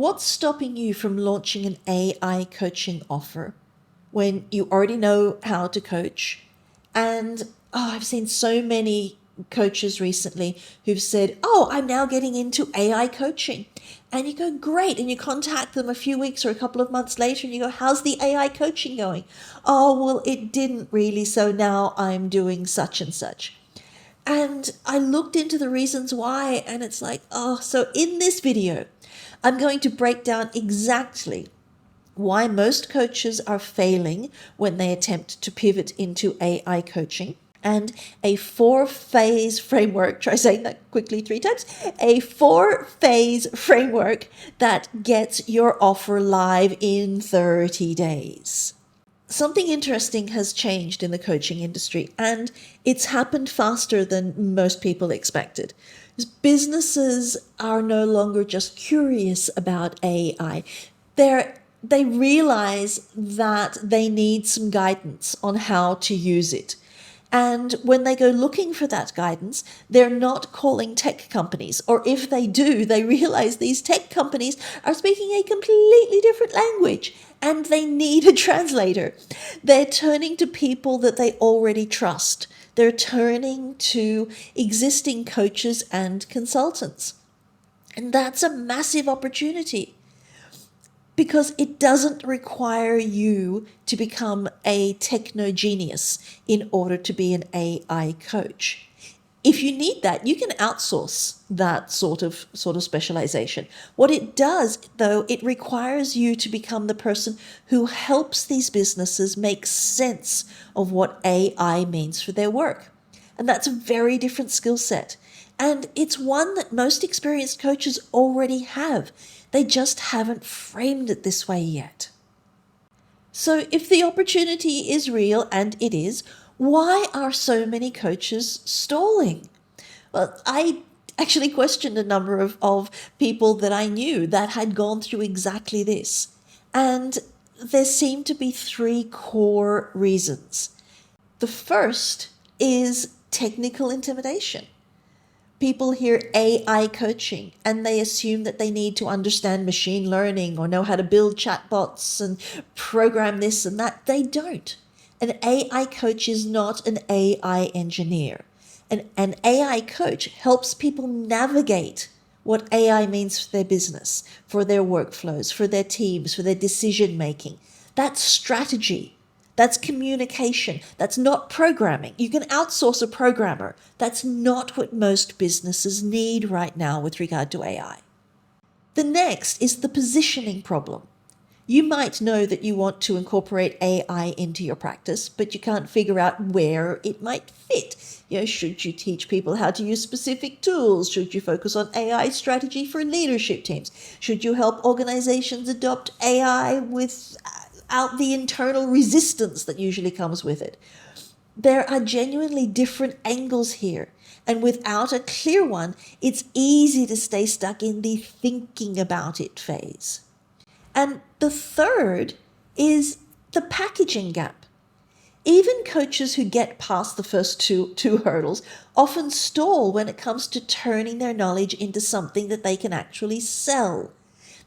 What's stopping you from launching an AI coaching offer when you already know how to coach? And I've seen so many coaches recently who've said, I'm now getting into AI coaching. And you go, great. And you contact them a few weeks or a couple of months later and you go, how's the AI coaching going? Oh, well, it didn't really. So now I'm doing such and such. And I looked into the reasons why, and it's like, so in this video, I'm going to break down exactly why most coaches are failing when they attempt to pivot into AI coaching, and a 4-phase framework, try saying that quickly 3 times, a 4-phase framework that gets your offer live in 30 days. Something interesting has changed in the coaching industry, and it's happened faster than most people expected. Businesses are no longer just curious about AI. They realize that they need some guidance on how to use it. And when they go looking for that guidance, they're not calling tech companies. Or if they do, they realize these tech companies are speaking a completely different language and they need a translator. They're turning to people that they already trust. They're turning to existing coaches and consultants. And that's a massive opportunity, because it doesn't require you to become a techno genius in order to be an AI coach. If you need that, you can outsource that sort of specialization. What it does, though, it requires you to become the person who helps these businesses make sense of what AI means for their work. And that's a very different skill set. And it's one that most experienced coaches already have. They just haven't framed it this way yet. So if the opportunity is real, and it is, why are so many coaches stalling? Well, I actually questioned a number of people that I knew that had gone through exactly this. And there seem to be 3 core reasons. The first is technical intimidation. People hear AI coaching and they assume that they need to understand machine learning or know how to build chatbots and program this and that. They don't. An AI coach is not an AI engineer. An AI coach helps people navigate what AI means for their business, for their workflows, for their teams, for their decision making. That's strategy. That's communication. That's not programming. You can outsource a programmer. That's not what most businesses need right now with regard to AI. The next is the positioning problem. You might know that you want to incorporate AI into your practice, but you can't figure out where it might fit. Should you teach people how to use specific tools? Should you focus on AI strategy for leadership teams? Should you help organizations adopt AI without the internal resistance that usually comes with it? There are genuinely different angles here. And without a clear one, it's easy to stay stuck in the thinking about it phase. And the third is the packaging gap. Even coaches who get past the first two hurdles often stall when it comes to turning their knowledge into something that they can actually sell.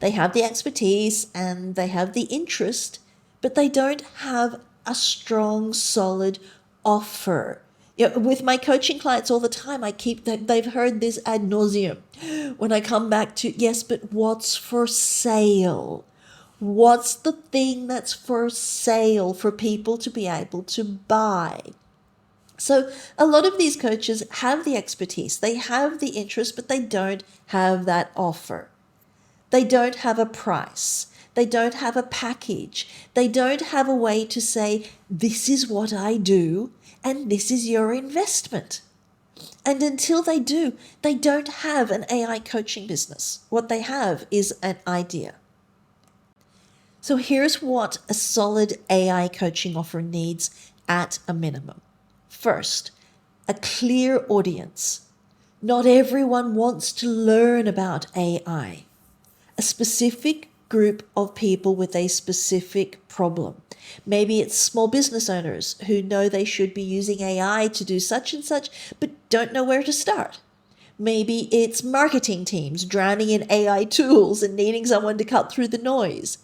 They have the expertise and they have the interest, but they don't have a strong, solid offer. With my coaching clients all the time, they've heard this ad nauseum. When I come back to, yes, but what's for sale? What's the thing that's for sale for people to be able to buy? So a lot of these coaches have the expertise, they have the interest, but they don't have that offer. They don't have a price. They don't have a package. They don't have a way to say, this is what I do and this is your investment. And until they do, they don't have an AI coaching business. What they have is an idea. So here's what a solid AI coaching offer needs at a minimum. First, a clear audience. Not everyone wants to learn about AI. A specific group of people with a specific problem. Maybe it's small business owners who know they should be using AI to do such and such, but don't know where to start. Maybe it's marketing teams drowning in AI tools and needing someone to cut through the noise.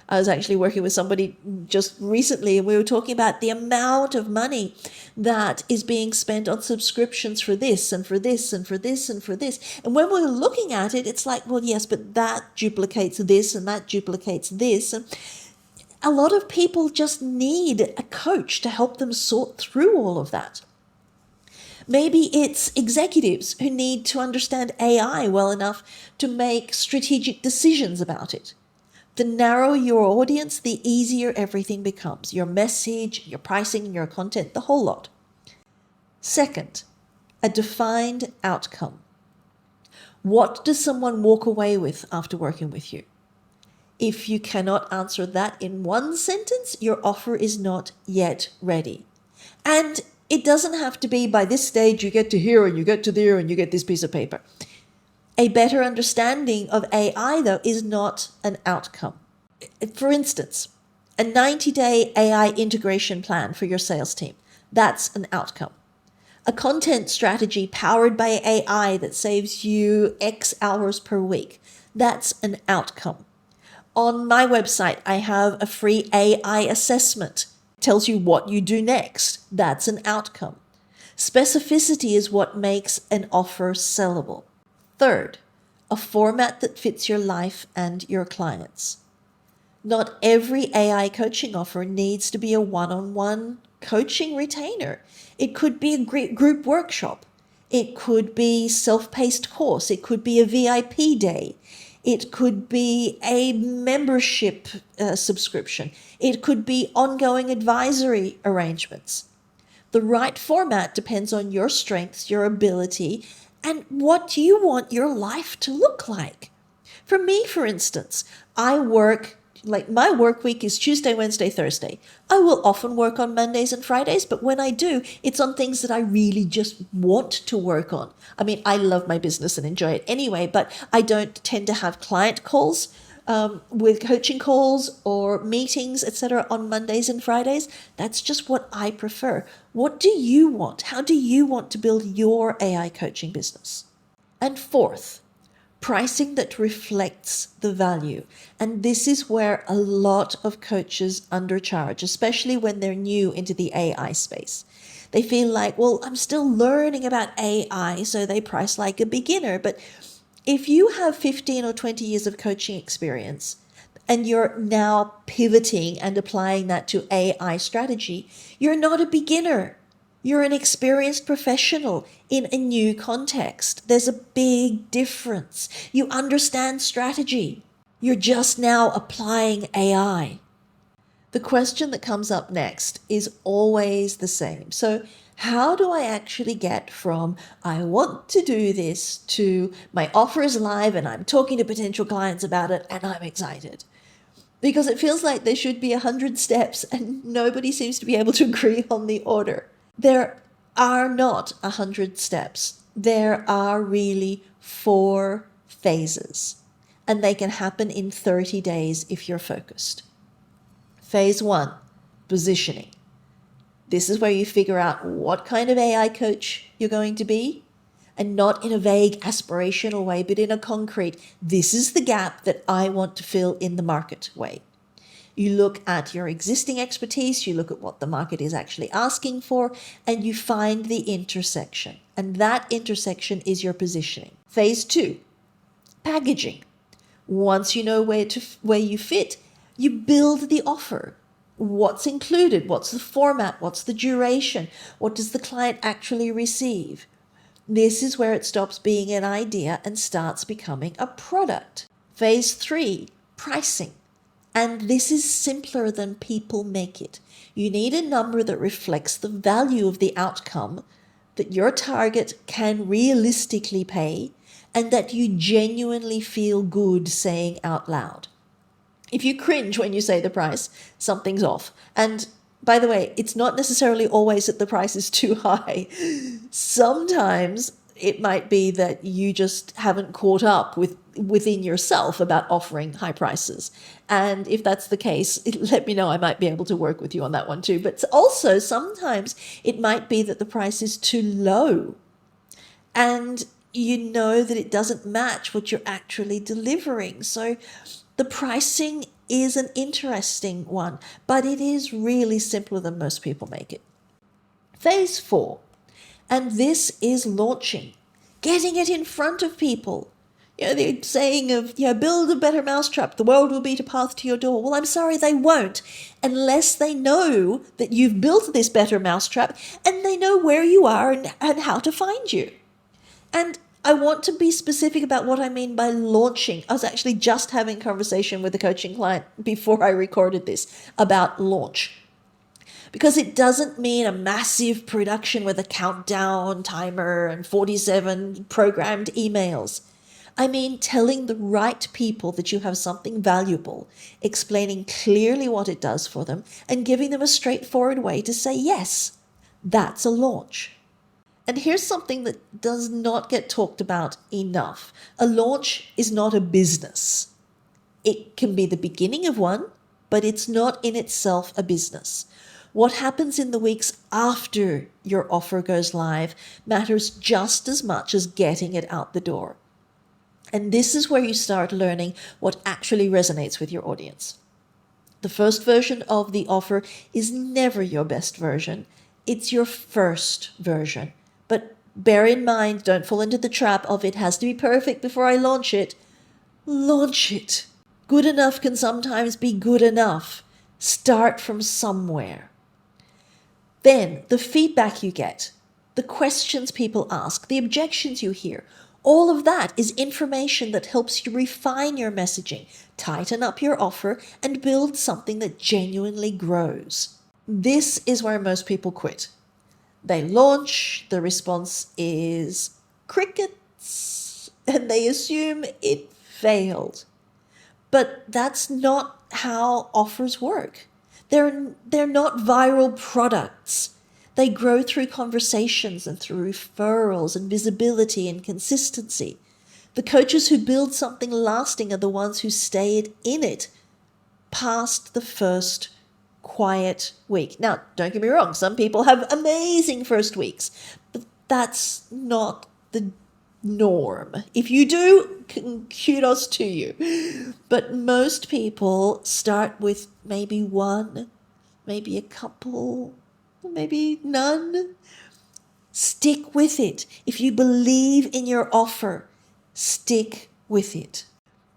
I was actually working with somebody just recently, and we were talking about the amount of money that is being spent on subscriptions for this and for this and for this and for this. And when we're looking at it, it's like, well, yes, but that duplicates this and that duplicates this. And a lot of people just need a coach to help them sort through all of that. Maybe it's executives who need to understand AI well enough to make strategic decisions about it. The narrower your audience, the easier everything becomes. Your message, your pricing, your content, the whole lot. Second, a defined outcome. What does someone walk away with after working with you? If you cannot answer that in one sentence, your offer is not yet ready. And it doesn't have to be by this stage you get to here and you get to there and you get this piece of paper. A better understanding of AI, though, is not an outcome. For instance, a 90-day AI integration plan for your sales team. That's an outcome. A content strategy powered by AI that saves you X hours per week. That's an outcome. On my website, I have a free AI assessment. It tells you what you do next. That's an outcome. Specificity is what makes an offer sellable. Third, a format that fits your life and your clients. Not every AI coaching offer needs to be a one-on-one coaching retainer. It could be a group workshop. It could be self-paced course. It could be a VIP day. It could be a membership subscription. It could be ongoing advisory arrangements. The right format depends on your strengths, your ability, and what you want your life to look like. For me, for instance, my work week is Tuesday, Wednesday, Thursday. I will often work on Mondays and Fridays, but when I do, it's on things that I really just want to work on. I mean, I love my business and enjoy it anyway, but I don't tend to have client calls with coaching calls or meetings, etc. on Mondays and Fridays. That's just what I prefer. What do you want? How do you want to build your AI coaching business? And fourth, pricing that reflects the value. And this is where a lot of coaches undercharge, especially when they're new into the AI space. They feel like, well, I'm still learning about AI, so they price like a beginner. But if you have 15 or 20 years of coaching experience and you're now pivoting and applying that to AI strategy, you're not a beginner. You're an experienced professional in a new context. There's a big difference. You understand strategy. You're just now applying AI. The question that comes up next is always the same. So how do I actually get from I want to do this to my offer is live and I'm talking to potential clients about it and I'm excited? Because it feels like there should be 100 steps and nobody seems to be able to agree on the order. There are not 100 steps. There are really 4 phases, and they can happen in 30 days if you're focused. Phase 1, positioning. This is where you figure out what kind of AI coach you're going to be, and not in a vague aspirational way, but in a concrete, this is the gap that I want to fill in the market way. You look at your existing expertise, you look at what the market is actually asking for, and you find the intersection. And that intersection is your positioning. Phase 2, packaging. Once you know where you fit, you build the offer. What's included? What's the format? What's the duration? What does the client actually receive? This is where it stops being an idea and starts becoming a product. Phase 3, pricing. And this is simpler than people make it. You need a number that reflects the value of the outcome that your target can realistically pay and that you genuinely feel good saying out loud. If you cringe when you say the price, something's off. And by the way, it's not necessarily always that the price is too high. Sometimes it might be that you just haven't caught up within yourself about offering high prices. And if that's the case, let me know. I might be able to work with you on that one too. But also sometimes it might be that the price is too low. And you know that it doesn't match what you're actually delivering. So the pricing is an interesting one, but it is really simpler than most people make it. Phase 4, and this is launching, getting it in front of people. The saying of, build a better mousetrap, the world will beat a path to your door. Well, I'm sorry, they won't, unless they know that you've built this better mousetrap and they know where you are and how to find you. And I want to be specific about what I mean by launching. I was actually just having a conversation with a coaching client before I recorded this about launch. Because it doesn't mean a massive production with a countdown timer and 47 programmed emails. I mean telling the right people that you have something valuable, explaining clearly what it does for them, and giving them a straightforward way to say yes. That's a launch. And here's something that does not get talked about enough. A launch is not a business. It can be the beginning of one, but it's not in itself a business. What happens in the weeks after your offer goes live matters just as much as getting it out the door. And this is where you start learning what actually resonates with your audience. The first version of the offer is never your best version. It's your first version. But bear in mind, don't fall into the trap of it has to be perfect before I launch it. Launch it. Good enough can sometimes be good enough. Start from somewhere. Then the feedback you get, the questions people ask, the objections you hear, all of that is information that helps you refine your messaging, tighten up your offer, and build something that genuinely grows. This is where most people quit. They launch, the response is crickets, and they assume it failed. But that's not how offers work. They're not viral products. They grow through conversations and through referrals and visibility and consistency. The coaches who build something lasting are the ones who stayed in it past the first quiet week. Now, don't get me wrong, some people have amazing first weeks, but that's not the norm. If you do, kudos to you. But most people start with maybe one, maybe a couple, maybe none. Stick with it. If you believe in your offer, stick with it.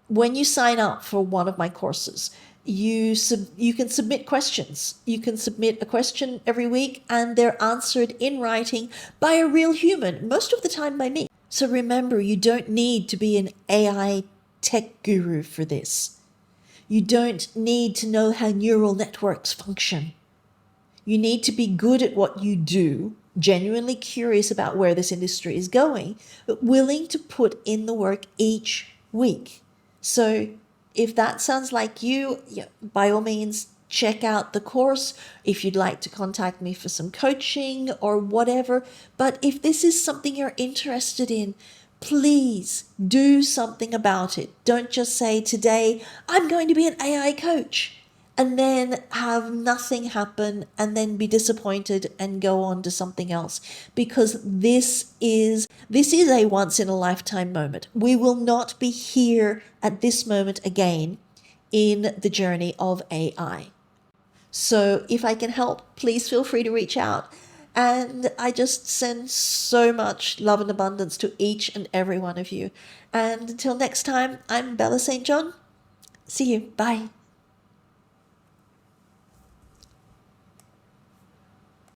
When you sign up for one of my courses, you can submit questions. You can submit a question every week and they're answered in writing by a real human, most of the time by me. So remember, you don't need to be an AI tech guru for this. You don't need to know how neural networks function. You need to be good at what you do, genuinely curious about where this industry is going, but willing to put in the work each week. So if that sounds like you, by all means, check out the course if you'd like to contact me for some coaching or whatever. But if this is something you're interested in, please do something about it. Don't just say, today, I'm going to be an AI coach, and then have nothing happen and then be disappointed and go on to something else. Because this is a once in a lifetime moment. We will not be here at this moment again in the journey of AI. So if I can help, please feel free to reach out. And I just send so much love and abundance to each and every one of you. And until next time, I'm Bella St. John. See you. Bye.